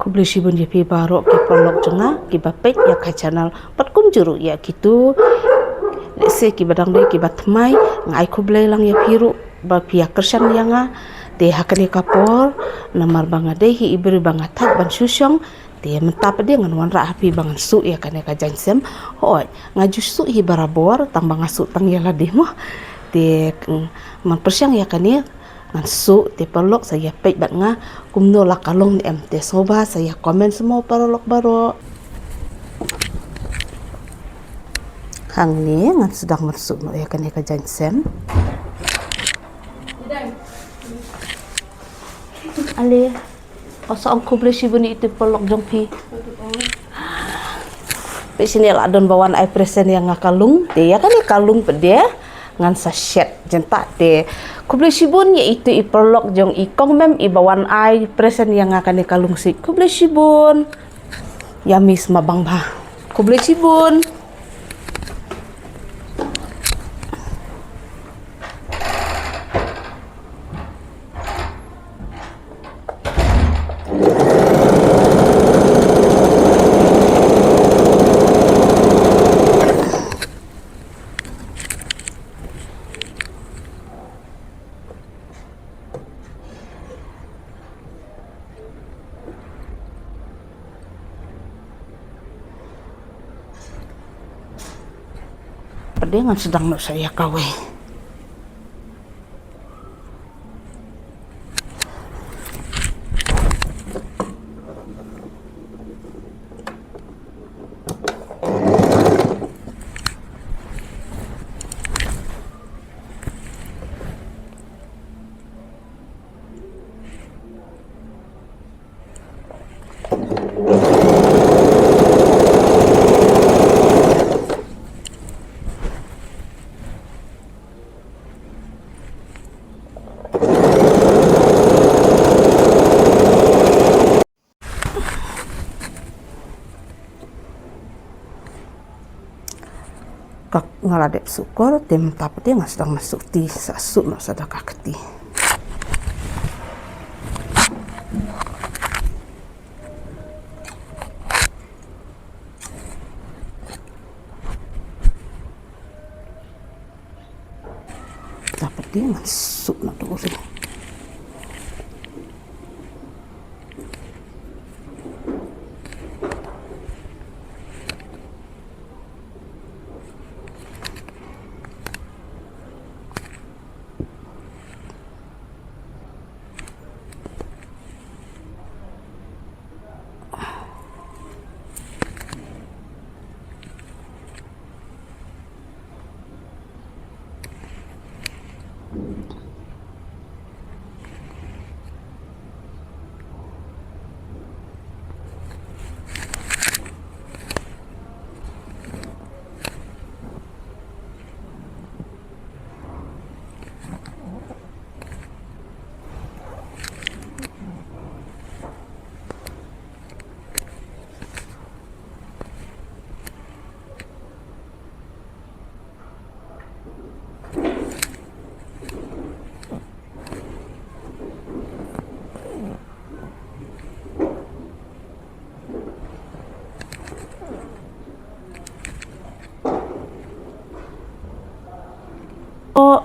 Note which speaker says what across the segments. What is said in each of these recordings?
Speaker 1: Kubli shibun ya pi baro ki perlok jonga ki bapet ya ka channel patkum juru ya gitu se ki badang de ki batmai ngai kublai lang ya piru ba pia kersan yanga de hakani kapor namar banga de hi ibri banga thak ban susyong de mentap de ngan wan ra hapi bangan su ya kane ka jansem hoi ngaju su hi barabor tang banga su tang yala de mo de man persyang ya kane ngan su te perlok saya pej bat nga kumno la kalong ni MT soba saya komen semua perlok baro hang ni ngan sedang masuk no ya kan ya jansem ale kosa ang kuble shibuni itu perlok jongpi pe sini la don bawan ai presen yang ngakalung te ya kan ya kalung pede ngan sachet jentak te kuble shibun ya itu i perlok jong i kong mem i bawan ai presen yang akan kalung si kuble shibun ya mis mabang ba kuble shibun dengan sedang nak saya kawin. Kak ngaladep syukur tem tapete nggak sedang masuk ti sasuk nak sedekah keti tapete masuk nak dulu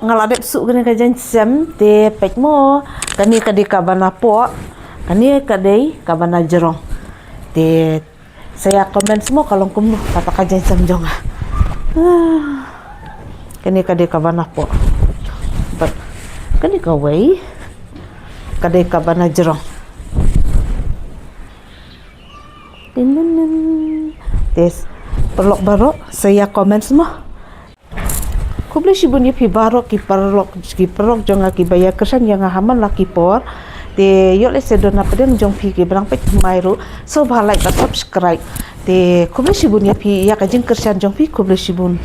Speaker 1: ngaladep su kene kajan sem te pek mo kani kadi kabana po kani kadai kabana jerong te saya komen semua kalau kumnu kata kajan sem jonga kani kadi kabana po but kani kawai kadai kabana jerong tes perlok baro saya komen semua kuble shibun ya pi baro ki perlok jonga ki baya kersan yang haman laki por te yo le sedona pedeng jong pi ki berang pet mairu so ba like subscribe te kuble shibun ya pi ya kajing kersan jong pi kuble shibun